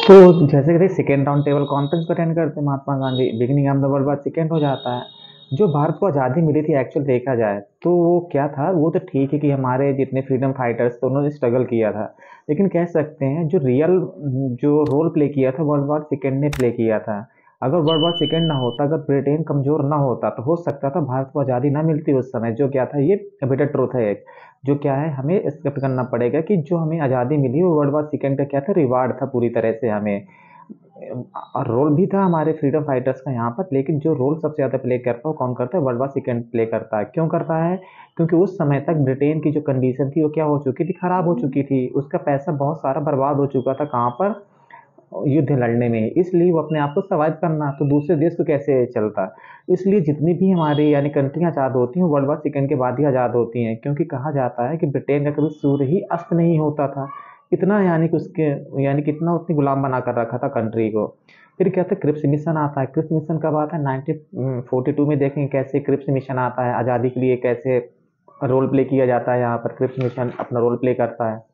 तो जैसे कि सेकेंड राउंड टेबल कॉन्फ्रेंस को अटेंड करते Mahatma Gandhi beginning of the world बाद सेकेंड हो जाता है। जो भारत को आज़ादी मिली थी एक्चुअल देखा जाए तो वो क्या था, वो तो ठीक है कि हमारे जितने फ्रीडम फाइटर्स थे उन्होंने स्ट्रगल किया था। लेकिन कह सकते हैं जो रियल जो रोल प्ले किया था वर्ल्ड वॉर सेकेंड ने प्ले किया था। अगर वर्ल्ड वॉर सेकेंड ना होता, अगर ब्रिटेन कमजोर ना होता तो हो सकता था भारत को आज़ादी ना मिलती उस समय। जो क्या था, ये बिटर ट्रूथ है एक। जो क्या है, हमें एक्सेप्ट करना पड़ेगा कि जो हमें आज़ादी मिली वो वर्ल्ड वॉर सेकेंड का क्या था, रिवार्ड था पूरी तरह से हमें। और रोल भी था हमारे फ्रीडम फाइटर्स का यहाँ पर, लेकिन जो रोल सबसे ज़्यादा प्ले करता है वो कौन करता है, वर्ल्ड वॉर सेकेंड प्ले करता है। क्यों करता है? क्योंकि उस समय तक ब्रिटेन की जो कंडीशन थी वो क्या हो चुकी थी, खराब हो चुकी थी। उसका पैसा बहुत सारा बर्बाद हो चुका था कहाँ पर, युद्ध लड़ने में। इसलिए वो अपने आप को सर्वाइव करना, तो दूसरे देश को कैसे चलता। इसलिए जितनी भी हमारी यानी कंट्रियाँ आज़ाद होती हैं वर्ल्ड वॉर सेकेंड के बाद ही आज़ाद होती हैं, क्योंकि कहा जाता है कि ब्रिटेन का कभी सूर्य ही अस्त नहीं होता था। इतना यानी कि उसके यानी कितना उसने गुलाम बना कर रखा था कंट्री को। फिर क्या था, क्रिप्स मिशन आता है। क्रिप्स मिशन कब आता है, 1942 में। देखेंगे कैसे क्रिप्स मिशन आता है, आज़ादी के लिए कैसे रोल प्ले किया जाता है। यहाँ पर क्रिप्स मिशन अपना रोल प्ले करता है।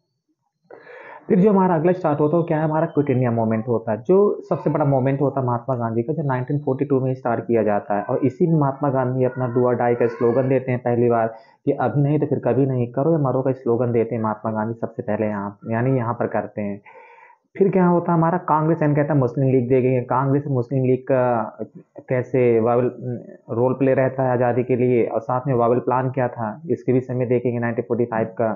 फिर जो हमारा अगला स्टार्ट होता है वो क्या है, हमारा क्विट इंडिया मूवमेंट होता है, जो सबसे बड़ा मूवमेंट होता है महात्मा गांधी का, जो 1942 में स्टार्ट किया जाता है। और इसी में महात्मा गांधी अपना डू और डाई का स्लोगन देते हैं पहली बार, कि अभी नहीं तो फिर कभी नहीं, करो या मरो का स्लोगन देते हैं महात्मा गांधी सबसे पहले यहाँ यानी यहाँ पर करते हैं। फिर क्या होता है, हमारा कांग्रेस एंड कहता है मुस्लिम लीग देखेंगे। कांग्रेस और मुस्लिम लीग का कैसे वावल रोल प्ले रहता है आज़ादी के लिए, और साथ में वावल प्लान क्या था इसके भी समय देखेंगे 1945 का।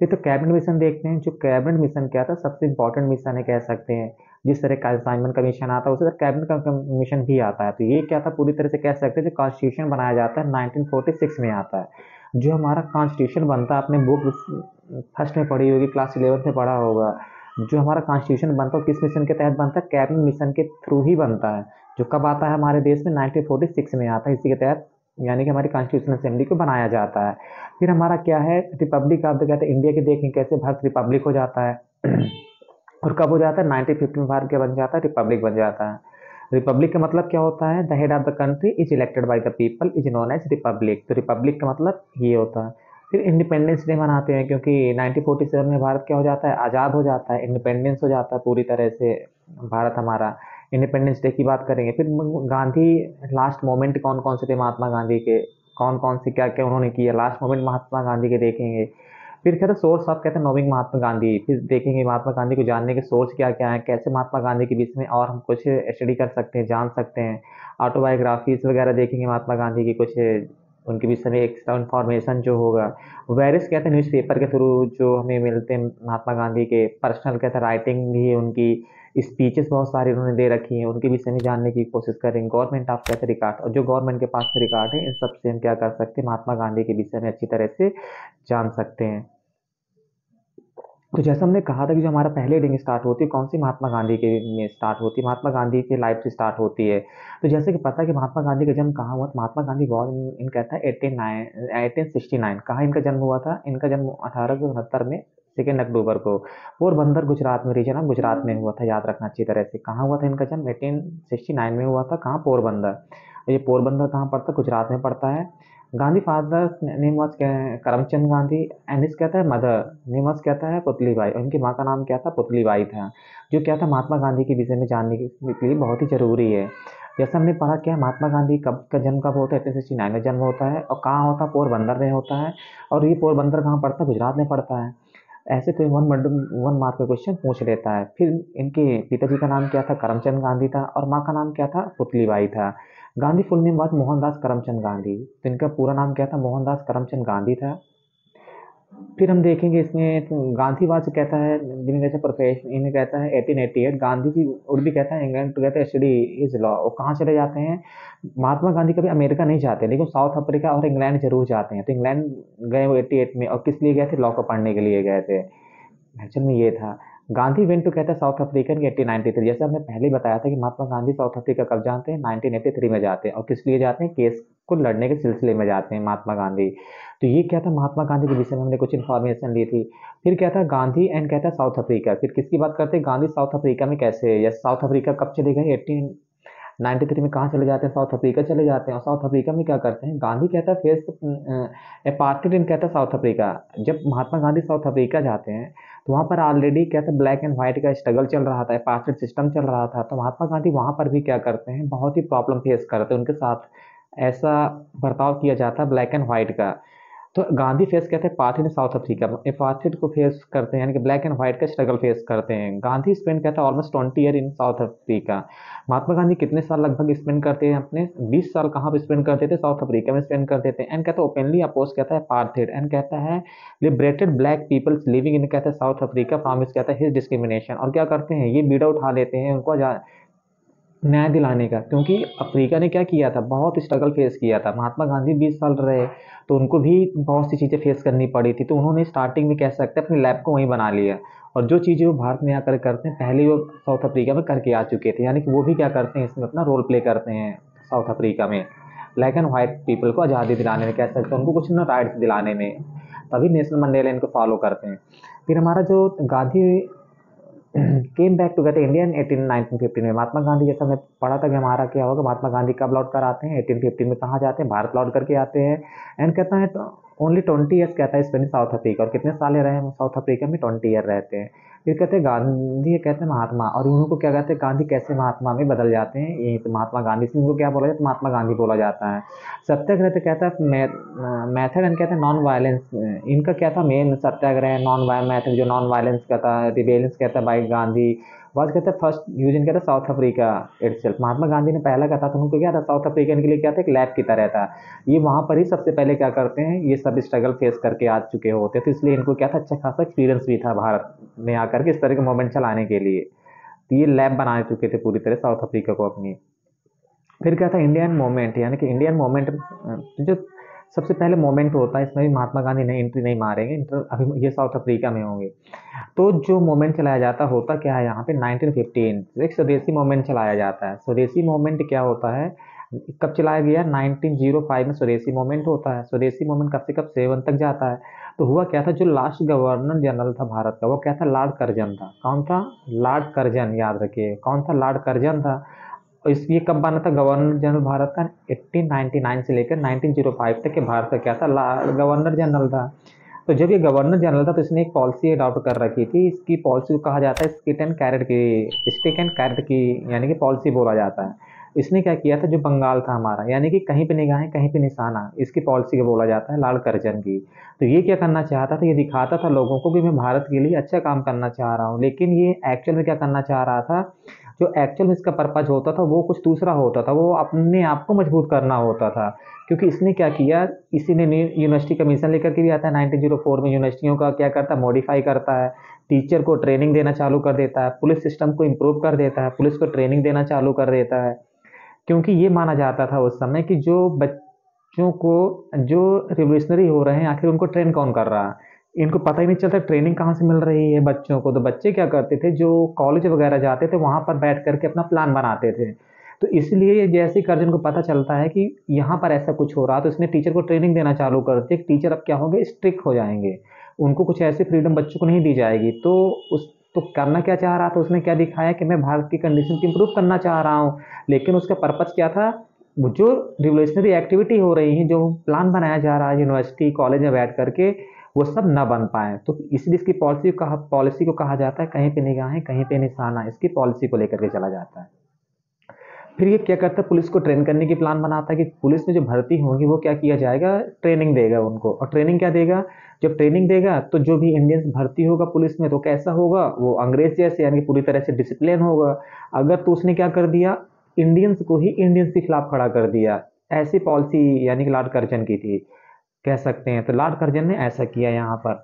फिर तो कैबिनेट मिशन देखते हैं। जो कैबिनेट मिशन क्या था, सबसे इंपॉर्टेंट मिशन है कह सकते हैं। जिस तरह का साइमन का मिशन आता है उसी तरह कैबिनेट का मिशन भी आता है। तो ये क्या था, पूरी तरह से कह सकते हैं जो कॉन्स्टिट्यूशन बनाया जाता है 1946 में आता है। जो हमारा कॉन्स्टिट्यूशन बनता है, आपने बुक फर्स्ट में पढ़ी होगी, क्लास 11th में पढ़ा होगा। जो हमारा कॉन्स्टिट्यूशन बनता है किस मिशन के तहत बनता है, कैबिनेट मिशन के थ्रू ही बनता है। जो कब आता है हमारे देश में, 1946 में आता है। इसी के तहत यानी कि हमारी कॉन्स्टिट्यूशनल असेंबली को बनाया जाता है। फिर हमारा क्या है, रिपब्लिक ऑफ द कहते हैं इंडिया के, देखें कैसे भारत रिपब्लिक हो जाता है। और कब हो जाता है, 1950 में भारत क्या बन जाता है, रिपब्लिक बन जाता है। रिपब्लिक का मतलब क्या होता है, the head of the country is elected by the people is known as republic. तो रिपब्लिक का मतलब ये होता है। फिर इंडिपेंडेंस डे मनाते हैं, क्योंकि 1947 में भारत क्या हो जाता है, आज़ाद हो जाता है, इंडिपेंडेंस हो जाता है पूरी तरह से भारत हमारा। इंडिपेंडेंस डे की बात करेंगे। फिर गांधी लास्ट मोमेंट कौन कौन से थे महात्मा गांधी के, कौन कौन से क्या क्या उन्होंने किया लास्ट मोमेंट महात्मा गांधी के देखेंगे। फिर कहते हैं सोर्स ऑफ, कहते हैं नोइंग महात्मा गांधी। फिर देखेंगे महात्मा गांधी को जानने के सोर्स क्या क्या है, कैसे महात्मा गांधी के बीच में और हम कुछ स्टडी कर सकते हैं, जान सकते हैं। ऑटोबायोग्राफीज वगैरह देखेंगे महात्मा गांधी की कुछ, उनके विषय में एक्स्ट्रा इन्फॉर्मेशन जो होगा। वेरियस कहते हैं न्यूज़पेपर के थ्रू जो हमें मिलते हैं महात्मा गांधी के। पर्सनल कहते हैं राइटिंग भी है उनकी, स्पीचेस बहुत सारी उन्होंने दे रखी हैं, उनके विषय में जानने की कोशिश करेंगे। गवर्नमेंट ऑफ कहते हैं रिकॉर्ड, और जो गवर्नमेंट के पास में रिकॉर्ड है इन सबसे हम क्या कर सकते हैं, महात्मा गांधी के विषय में अच्छी तरह से जान सकते हैं। तो जैसा हमने कहा था कि जो हमारा पहले रिंग स्टार्ट होती है कौन सी, महात्मा गांधी के में स्टार्ट होती है, महात्मा गांधी के लाइफ से स्टार्ट होती है। तो जैसे कि पता है कि महात्मा गांधी का जन्म कहाँ हुआ, तो महात्मा गांधी बॉर्न इन कहता है 1869। कहाँ इनका जन्म हुआ था, इनका जन्म 1869 में 2 अक्टूबर को पोरबंदर गुजरात में, रीजन ऑफ गुजरात में हुआ था। याद रखना अच्छी तरह से, कहाँ हुआ था इनका जन्म, 1869 में हुआ था। कहाँ, पोरबंदर। ये पोरबंदर कहाँ पड़ता है, गुजरात में पड़ता है। Gandhi father name was Karamchand Gandhi and इस कहता है मदर नेम वाज कहता है पुतलीबाई, और इनकी माँ का नाम क्या था, पुतलीबाई था। जो क्या था, महात्मा गांधी के विषय में जानने के लिए बहुत ही जरूरी है। जैसे हमने पढ़ा क्या, महात्मा गांधी कब का जन्म कब होता है, 1869 में जन्म होता है। और कहाँ होता है, पोरबंदर में होता है। और ये पोरबंदर कहाँ पड़ता है, गुजरात में पड़ता है। ऐसे कोई वन मार्क का क्वेश्चन पूछ लेता है। फिर इनके पिताजी का नाम क्या था, करमचंद गांधी था, और माँ का नाम क्या था, पुतलीबाई था। गांधी फुल नेम बात मोहनदास करमचंद गांधी, तो इनका पूरा नाम क्या था, मोहनदास करमचंद गांधी था। फिर हम देखेंगे इसमें तो गांधीवाद से कहता है, जिन्हें कहते हैं प्रोफेशन, इन्हें कहता है 1888। गांधी जी उर्दू भी कहता है इंग्लैंड टू कहते हैं स्टडी इज लॉ। वो कहाँ चले जाते हैं, महात्मा गांधी कभी अमेरिका नहीं जाते, लेकिन साउथ अफ्रीका और इंग्लैंड जरूर जाते हैं। तो इंग्लैंड गए वो 88 में, और किस लिए गए थे, लॉ को पढ़ने के लिए गए थे। एक्चुअल में ये था। गांधी वेंट टू कहता है साउथ अफ्रीकन के 1893। जैसे हमने पहले ही बताया था कि महात्मा गांधी साउथ अफ्रीका कब जाते हैं, 1983 में जाते हैं। और किस लिए जाते हैं, केस को लड़ने के सिलसिले में जाते हैं महात्मा गांधी। तो ये क्या था, महात्मा गांधी के विषय में हमने कुछ इन्फॉर्मेशन ली थी। फिर क्या था, गांधी एंड कहता है साउथ अफ्रीका। फिर किसकी बात करते हैं, गांधी साउथ अफ्रीका में कैसे, या साउथ अफ्रीका कब चले गए, 93 में। कहाँ चले जाते हैं, साउथ अफ्रीका चले जाते हैं। और साउथ अफ्रीका में क्या करते हैं, गांधी कहता है फेस अपार्टमेंट कहता है साउथ अफ्रीका। जब महात्मा गांधी साउथ अफ्रीका जाते हैं तो वहाँ पर ऑलरेडी क्या था, ब्लैक एंड व्हाइट का स्ट्रगल चल रहा था, अपार्थाइड सिस्टम चल रहा था। तो महात्मा गांधी वहाँ पर भी क्या करते हैं, बहुत ही प्रॉब्लम फेस करते हैं, उनके साथ ऐसा बर्ताव किया जाता है ब्लैक एंड व्हाइट का। तो गांधी फेस कहते हैं पार्टी ने साउथ अफ्रीका में अपार्थाइड को फेस करते हैं, यानी कि ब्लैक एंड व्हाइट का स्ट्रगल फेस करते हैं। गांधी स्पेंड कहता है almost 20 year in South Africa. Mahatma Gandhi कितने साल लगभग स्पेंड करते हैं अपने, 20 साल कहाँ पे स्पेंड करते थे, साउथ अफ्रीका में स्पेंड करते थे। एंड कहता है ओपनली अपोज कहता है अपार्थाइड, एंड कहता है liberated black peoples living in कहता है साउथ अफ्रीका फ्रॉम हिज कहता है हिज डिस्क्रिमिनेशन। और क्या करते हैं, ये बीड़ा उठा लेते हैं उनको न्याय दिलाने का, क्योंकि अफ्रीका ने क्या किया था, बहुत स्ट्रगल फेस किया था। महात्मा गांधी 20 साल रहे तो उनको भी बहुत सी चीज़ें फेस करनी पड़ी थी। तो उन्होंने स्टार्टिंग में कह सकते हैं अपने लैब को वहीं बना लिया, और जो चीज़ें वो भारत में आकर करते हैं पहले वो साउथ अफ्रीका में करके आ चुके थे। यानी कि वो भी क्या करते हैं, इसमें अपना रोल प्ले करते हैं साउथ अफ्रीका में, ब्लैक एंड व्हाइट पीपल को आज़ादी दिलाने में, कह सकते हैं उनको कुछ ना राइट्स दिलाने में। तभी नेशनल मंडेला इनको फॉलो करते हैं। फिर हमारा जो गांधी केम बैक टू कहते हैं इंडियन 1915 में। महात्मा गांधी, जैसा मैं पढ़ा था कि हमारा क्या होगा, महात्मा गांधी कब लौट कर आते हैं, 1815 में कहाँ जाते हैं, भारत लौट करके आते हैं। एंड कहता है ओनली 20 ईयर्स कहता है स्पेंड साउथ अफ्रीका, और कितने साल रहे हैं साउथ अफ्रीका में, 20 ईयर रहते हैं। फिर कहते हैं गांधी, कहते हैं महात्मा, और उनको क्या कहते हैं, गांधी कैसे महात्मा में बदल जाते हैं, यहीं से महात्मा गांधी से उनको क्या बोला जाता है, महात्मा गांधी बोला जाता है। सत्याग्रह तो कहता है मेथड, एंड कहते हैं नॉन वायलेंस, इनका क्या था मेन सत्याग्रह, नॉन वायलेंस मेथड, जो नॉन वायलेंस का था, रिबेलियंस कहता है बाई गांधी वाज कहता है फर्स्ट यूज इन कहता है south Africa itself. Mahatma Gandhi ने पहला कहा था, तो उनको क्या था, साउथ अफ्रीकन के लिए क्या था, एक लैब की तरह था। ये वहाँ पर ही सबसे पहले क्या करते हैं, ये सब स्ट्रगल फेस करके आ चुके होते, तो इसलिए इनको क्या था, अच्छा खासा एक्सपीरियंस भी था भारत में आकर के इस तरह के मूवमेंट चलाने के लिए। तो ये लैब बना चुके थे पूरी तरह साउथ अफ्रीका को अपनी। फिर क्या था, इंडियन मूवमेंट, यानी कि इंडियन मूवमेंट जो सबसे पहले मूवमेंट होता है, इसमें भी महात्मा गांधी ने एंट्री नहीं मारेंगे, अभी ये साउथ अफ्रीका में होंगे। तो जो मूवमेंट चलाया जाता होता क्या है यहाँ पे, 1915 एक स्वदेशी मूवमेंट चलाया जाता है। स्वदेशी मूवमेंट क्या होता है, कब चलाया गया, 1905 में स्वदेशी मूवमेंट होता है। स्वदेशी मूवमेंट कब से कब 7 तक जाता है। तो हुआ क्या था, जो लास्ट गवर्नर जनरल था भारत का, वो क्या था, लॉर्ड कर्जन था। कौन था, लॉर्ड कर्जन, याद रखिए कौन था, लॉर्ड कर्जन था। और इस ये कब बना था गवर्नर जनरल भारत का, 1899 से लेकर 1905 तक के भारत का क्या था, गवर्नर जनरल था। तो जब ये गवर्नर जनरल था तो इसने एक पॉलिसी अडॉप्ट कर रखी थी। इसकी पॉलिसी को कहा जाता है स्टिक एंड कैरेट की, यानी कि पॉलिसी बोला जाता है। इसने क्या किया था, जो बंगाल था हमारा, यानी कि कहीं पे निगाहें कहीं पे निशाना, इसकी पॉलिसी को बोला जाता है, लॉर्ड कर्जन की। तो ये क्या करना चाहता था, ये दिखाता था लोगों को कि मैं भारत के लिए अच्छा काम करना चाह रहा हूँ, लेकिन ये एक्चुअल में क्या करना चाह रहा था, जो एक्चुअल में इसका पर्पज होता था वो कुछ दूसरा होता था, वो अपने आप को मजबूत करना होता था। क्योंकि इसने क्या किया, इसी ने यूनिवर्सिटी कमीशन लेकर के भी आता है 1904 में, यूनिवर्सिटियों का क्या करता है, मॉडिफाई करता है, टीचर को ट्रेनिंग देना चालू कर देता है, पुलिस सिस्टम को इम्प्रूव कर देता है, पुलिस को ट्रेनिंग देना चालू कर देता है। क्योंकि ये माना जाता था उस समय कि जो बच्चों को, जो रिवोल्यूशनरी हो रहे हैं, आखिर उनको ट्रेन कौन कर रहा है, इनको पता ही नहीं चलता ट्रेनिंग कहाँ से मिल रही है बच्चों को। तो बच्चे क्या करते थे, जो कॉलेज वगैरह जाते थे वहाँ पर बैठ करके अपना प्लान बनाते थे। तो इसलिए जैसे ही कर्जन को पता चलता है कि यहाँ पर ऐसा कुछ हो रहा, तो इसने टीचर को ट्रेनिंग देना चालू कर दी। टीचर अब क्या होंगे, स्ट्रिक्ट हो जाएंगे, उनको कुछ ऐसी फ्रीडम बच्चों को नहीं दी जाएगी। तो उस तो करना क्या चाह रहा था, उसने क्या दिखाया कि मैं भारत की कंडीशन को इम्प्रूव करना चाह रहा हूँ। लेकिन उसका पर्पज क्या था, वो जो रिवोल्यूशनरी एक्टिविटी हो रही है, जो प्लान बनाया जा रहा है यूनिवर्सिटी कॉलेज में बैठ करके, वो सब ना बन पाए। तो इसलिए इसकी पॉलिसी को कहा जाता है कहीं पे निगाहें कहीं पे निशाना, इसकी पॉलिसी को लेकर के चला जाता है। फिर ये क्या करता है, पुलिस को ट्रेन करने की प्लान बनाता है कि पुलिस में जो भर्ती होंगी वो क्या किया जाएगा, ट्रेनिंग देगा उनको। और ट्रेनिंग क्या देगा, जब ट्रेनिंग देगा तो जो भी इंडियंस भर्ती होगा पुलिस में, तो कैसा होगा, वो अंग्रेज जैसे, यानी पूरी तरह से डिसिप्लिन होगा। अगर तो उसने क्या कर दिया, इंडियंस को ही इंडियंस के खिलाफ खड़ा कर दिया, ऐसी पॉलिसी यानी कि लॉर्ड कर्जन की थी, कह सकते हैं। तो लॉर्ड कर्जन ने ऐसा किया यहाँ पर।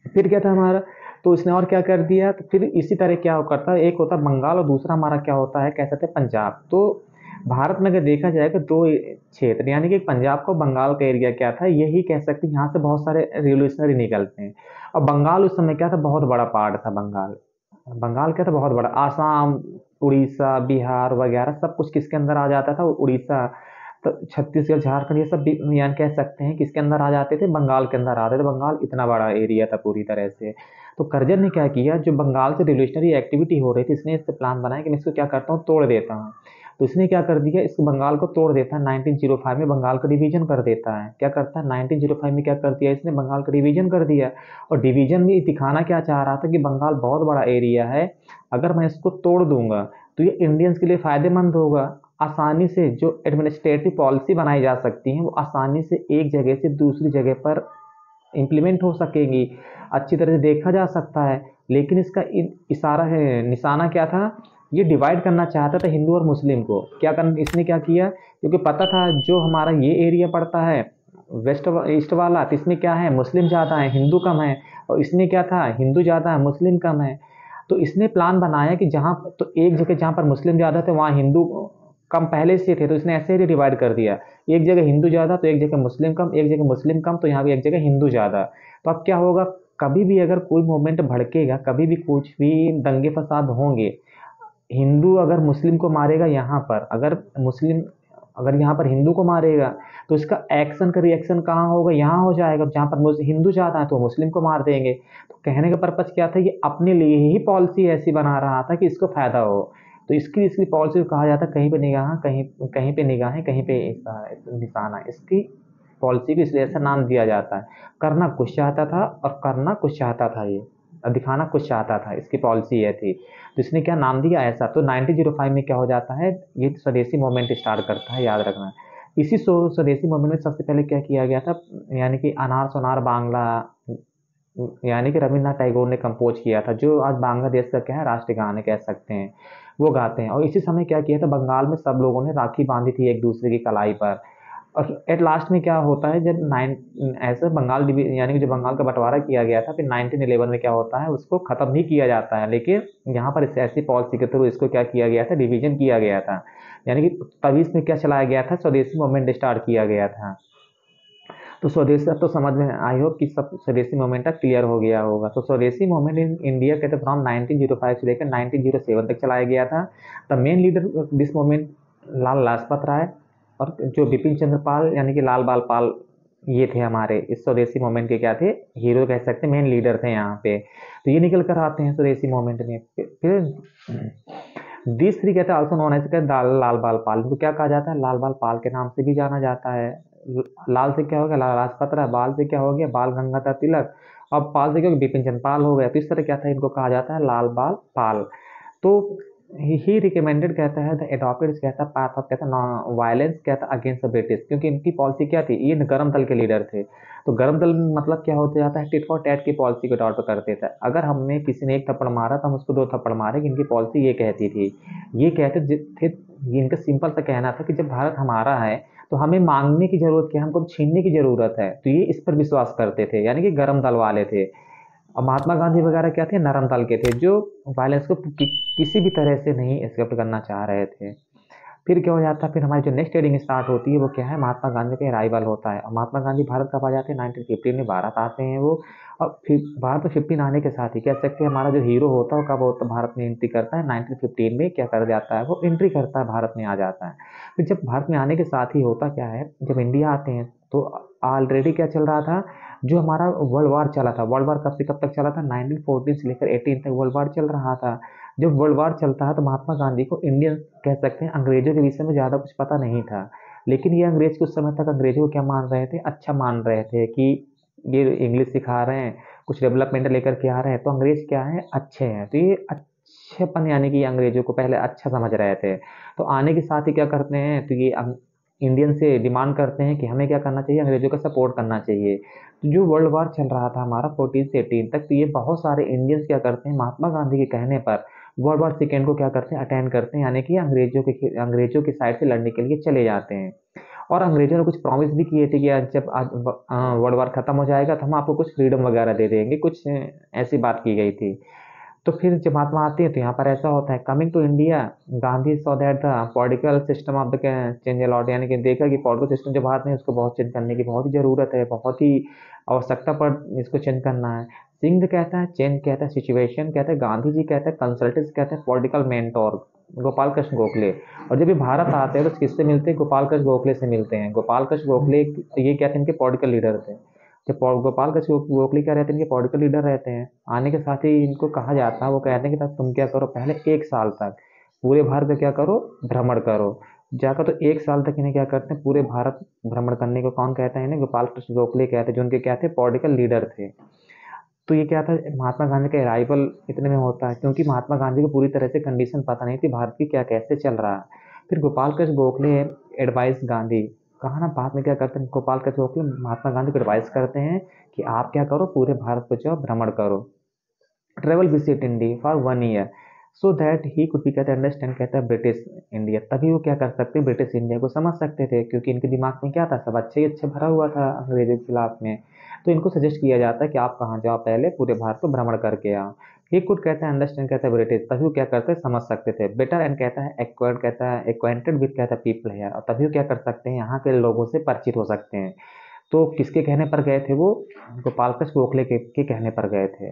फिर क्या था हमारा, तो इसने और क्या कर दिया, तो फिर इसी तरह क्या करता है, एक होता है बंगाल और दूसरा हमारा क्या होता है, कह सकते हैं पंजाब। तो भारत में अगर देखा जाएगा दो क्षेत्र, यानी कि पंजाब को बंगाल का एरिया क्या था, यही कह सकते हैं, यहाँ से बहुत सारे रिवोल्यूशनरी निकलते हैं। और बंगाल उस समय क्या था, बहुत बड़ा पार्ट था बंगाल। बंगाल क्या था, बहुत बड़ा, आसाम, उड़ीसा, बिहार वगैरह सब कुछ किसके अंदर आ जाता था, उड़ीसा, तो छत्तीसगढ़, झारखंड, ये सब यानी कह सकते हैं किसके अंदर आ जाते थे, बंगाल के अंदर आते थे। बंगाल इतना बड़ा एरिया था पूरी तरह से। तो कर्जन ने क्या किया, जो बंगाल से रिवोल्यूशनरी एक्टिविटी हो रही थी, इसने इससे प्लान बनाया कि मैं इसको क्या करता हूँ, तोड़ देता हूँ। तो इसने क्या कर दिया, इस बंगाल को तोड़ देता है 1905 में, बंगाल का डिवीजन कर देता है। क्या करता है 1905 में, क्या कर दिया इसने, बंगाल का डिवीजन कर दिया। और डिवीजन में दिखाना क्या चाह रहा था कि बंगाल बहुत बड़ा एरिया है, अगर मैं इसको तोड़ दूंगा तो ये इंडियंस के लिए फायदेमंद होगा। आसानी से जो एडमिनिस्ट्रेटिव पॉलिसी बनाई जा सकती हैं वो आसानी से एक जगह से दूसरी जगह पर इम्प्लीमेंट हो सकेंगी, अच्छी तरह से देखा जा सकता है। लेकिन इसका इशारा है, निशाना क्या था, ये डिवाइड करना चाहता था हिंदू और मुस्लिम को। क्या कर इसने क्या किया, क्योंकि पता था जो हमारा ये एरिया पड़ता है वेस्ट ईस्ट वाला, तो इसमें क्या है, मुस्लिम ज़्यादा है हिंदू कम है, और इसमें क्या था, हिंदू ज़्यादा है मुस्लिम कम है। तो इसने प्लान बनाया कि जहाँ तो एक जगह जहाँ पर मुस्लिम ज़्यादा थे वहाँ हिंदू कम पहले से थे, तो इसने ऐसे ही डिवाइड कर दिया, एक जगह हिंदू ज़्यादा तो एक जगह मुस्लिम कम, एक जगह मुस्लिम कम तो यहाँ भी एक जगह हिंदू ज़्यादा। तो अब क्या होगा, कभी भी अगर कोई मूवमेंट भड़केगा, कभी भी कुछ भी दंगे फसाद होंगे, हिंदू अगर मुस्लिम को मारेगा यहाँ पर, अगर मुस्लिम अगर यहाँ पर हिंदू को मारेगा, तो इसका एक्शन का रिएक्शन कहाँ होगा, यहाँ हो जाएगा। जहाँ पर हिंदू ज़्यादा है तो मुस्लिम को मार देंगे। तो कहने का पर्पज़ क्या था, ये अपने लिए ही पॉलिसी ऐसी बना रहा था कि इसको फायदा हो। तो इसकी इसकी पॉलिसी को कहा जाता है कहीं पे निगाह, कहीं कहीं पे निगाहें, कहीं पे निशाना। इसकी पॉलिसी को इसलिए ऐसा नाम दिया जाता है। करना कुछ चाहता था और करना कुछ चाहता था ये, दिखाना कुछ चाहता था, इसकी पॉलिसी ये थी। तो इसने क्या नाम दिया ऐसा। तो 1905 में क्या हो जाता है, ये स्वदेशी मूवमेंट स्टार्ट करता है, याद रखना। इसी स्वदेशी मूवमेंट में सबसे पहले क्या किया गया था, यानी कि अनार सोनार बांग्ला, यानी कि रविन्द्रनाथ टैगोर ने कंपोज किया था, जो आज बांग्लादेश का क्या है, राष्ट्रीय गाने कह सकते हैं, वो गाते हैं। और इसी समय क्या किया था, बंगाल में सब लोगों ने राखी बांधी थी एक दूसरे की कलाई पर। और एट लास्ट में क्या होता है, जब ऐसे बंगाल यानी कि जो बंगाल का बंटवारा किया गया था, फिर 1911 में क्या होता है, उसको खत्म नहीं किया जाता है, लेकिन यहाँ पर इस ऐसी पॉलिसी के थ्रू इसको क्या किया गया था, डिवीजन किया गया था। यानी कि तभी इसमें क्या चलाया गया था, स्वदेशी मूवमेंट स्टार्ट किया गया था। तो स्वदेशी, अब तो समझ में, आई होप कि सब स्वदेशी मूवमेंट अब क्लियर हो गया होगा। तो स्वदेशी मूवमेंट इन इंडिया कहते फ्रॉम 1905 से लेकर 1907 तक चलाया गया था। The main leader this movement Lala Lajpat Rai, और जो बिपिन चंद्र पाल यानी कि लाल बाल पाल, ये थे हमारे इस स्वदेशी मूवमेंट के क्या थे, हीरो कह सकते हैं, मेन लीडर थे यहाँ पे। तो ये निकल कर आते हैं स्वदेशी मूवमेंट में। फिर दिस थ्री कहते हैं ऑल्सो नोन एज लाल बाल पाल, इनको क्या कहा जाता है, लाल बाल पाल के नाम से भी जाना जाता है। लाल से क्या हो गया, लाला लाजपत राय, बाल से क्या हो गया, बाल गंगाधर तिलक, अब पाल से क्या हो गया, बिपिन चंद्र पाल हो गया। तो इस तरह क्या था, इनको कहा जाता है लाल बाल पाल। तो ही रिकमेंडेड कहता है द एडॉप्टेड कहता है पाथ ऑफ कहता है वायलेंस कहता है अगेंस्ट द ब्रिटिश, क्योंकि इनकी पॉलिसी क्या थी, ये गर्म दल के लीडर थे। तो गर्म दल मतलब क्या होता जाता है, टिट फॉर टैट की पॉलिसी को अडॉप्ट करते थे। अगर हमने किसी ने एक थप्पड़ मारा तो हम उसको दो थप्पड़ मारेंगे, इनकी पॉलिसी ये कहती थी। ये कहते थे, इनका सिंपल सा कहना था कि जब भारत हमारा है तो हमें मांगने की जरूरत क्या है, हमको छीनने की जरूरत है। तो ये इस पर विश्वास करते थे, यानी कि गर्म दल वाले थे। और महात्मा गांधी वगैरह क्या थे, नरम दल के थे, जो वायलेंस को किसी भी तरह से नहीं एक्सेप्ट करना चाह रहे थे। फिर क्या हो जाता है, फिर हमारी जो नेक्स्ट रीडिंग स्टार्ट होती है वो क्या है, महात्मा गांधी का अराइवल होता है। और महात्मा गांधी भारत कब आ जाते हैं, 1915 में भारत आते हैं वो। और फिर भारत में 15 आने के साथ ही कह सकते हैं हमारा जो हीरो होता है वो कब होता है, भारत में एंट्री करता है 1915 में। क्या कर जाता है, वो एंट्री करता है, भारत में आ जाता है। फिर जब भारत में आने के साथ ही होता क्या है, जब इंडिया आते हैं तो ऑलरेडी क्या चल रहा था, जो हमारा वर्ल्ड वार चला था। वर्ल्ड वार कब से कब तक चला था, 1914 से लेकर 18 तक वर्ल्ड वार चल रहा था। जब वर्ल्ड वार चलता है तो महात्मा गांधी को इंडियन कह सकते हैं, अंग्रेजों के विषय में ज़्यादा कुछ पता नहीं था। लेकिन ये अंग्रेज कुछ समय तक अंग्रेजों को क्या मान रहे थे, अच्छा मान रहे थे कि ये इंग्लिश सिखा रहे हैं, कुछ डेवलपमेंट लेकर के आ रहे हैं, तो अंग्रेज क्या है, अच्छे हैं। तो ये अच्छेपन, यानी कि अंग्रेजों को पहले अच्छा समझ रहे थे। तो आने के साथ ही क्या करते हैं, तो ये इंडियन से डिमांड करते हैं कि हमें क्या करना चाहिए, अंग्रेजों का सपोर्ट करना चाहिए। तो जो वर्ल्ड वार चल रहा था हमारा 14 से 18 तक, तो ये बहुत सारे इंडियंस क्या करते हैं, महात्मा गांधी के कहने पर वर्ल्ड वार सेकेंड को क्या करते हैं, अटेंड करते हैं, यानी कि अंग्रेजों की साइड से लड़ने के लिए चले जाते हैं। और अंग्रेजों ने कुछ प्रॉमिस भी किए थे कि आज जब आज वर्ल्ड वार खत्म हो जाएगा तो हम आपको कुछ फ्रीडम वगैरह दे देंगे, कुछ ऐसी बात की गई थी। तो फिर जब महात्मा आते हैं तो यहाँ पर ऐसा होता है, coming to India Gandhi saw that the political system of the change a lot, यानी कि देखा कि पॉलिटिकल सिस्टम जो भारत में है उसको बहुत चेंज करने की बहुत ही जरूरत है, बहुत ही आवश्यकता पर इसको चेंज करना है। सिंह कहता है चेंज, कहता है सिचुएशन, कहता है गांधी जी, कहता है कंसल्टेंट, कहते हैं पॉलिटिकल मेंटोर गोपाल कृष्ण गोखले। और जब ये भारत आते हैं तो किससे मिलते हैं, गोपाल कृष्ण गोखले से मिलते हैं। गोपाल कृष्ण गोखले ये क्या थे, इनके पॉलिटिकल लीडर थे। जब गोपाल कृष्ण गोखले क्या रहते हैं, इनके पॉलिटिकल लीडर रहते हैं। आने के साथ ही इनको कहा जाता है, वो कहते हैं कि तुम क्या करो, पहले 1 साल तक पूरे भारत का क्या करो, भ्रमण करो। जाकर तो 1 साल तक इन्हें क्या करते हैं, पूरे भारत भ्रमण करने को कौन कहता है, इन्हें गोपाल कृष्ण गोखले कहते हैं, जो उनके क्या थे, पॉलिटिकल लीडर थे। तो ये क्या था, महात्मा गांधी का अराइवल इतने में होता है, क्योंकि महात्मा गांधी को पूरी तरह से कंडीशन पता नहीं थी भारत की क्या कैसे चल रहा है। फिर गोपाल कृष्ण गोखले एडवाइस गांधी, कहा ना बाद में क्या करते हैं, गोपाल कृष्ण गोखले महात्मा गांधी को एडवाइस करते हैं कि आप क्या करो, पूरे भारत को जाओ, भ्रमण करो, travel visit India for 1 year, so that he could be, कहते हैं अंडरस्टैंड, कहता है ब्रिटिश इंडिया, तभी वो क्या कर सकते, ब्रिटिश इंडिया को समझ सकते थे, क्योंकि इनके दिमाग में क्या था, सब अच्छे ही अच्छे भरा हुआ था अंग्रेजों के खिलाफ में। तो इनको सजेस्ट किया जाता है कि आप कहाँ जाओ, पहले पूरे भारत को भ्रमण करके आओ। ही कुड, कहता है अंडरस्टैंड, कहता है ब्रिटिश, तभी वो क्या करते हैं, समझ सकते थे बेटर, एंड कहता है एक्वायर्ड, कहता है एक्वाइंटेड विद, कहता है पीपल है, और तभी वो क्या कर सकते हैं, यहाँ के लोगों से परिचित हो सकते हैं। तो किसके कहने पर गए थे वो, गोपाल कृष्ण गोखले के कहने पर गए थे।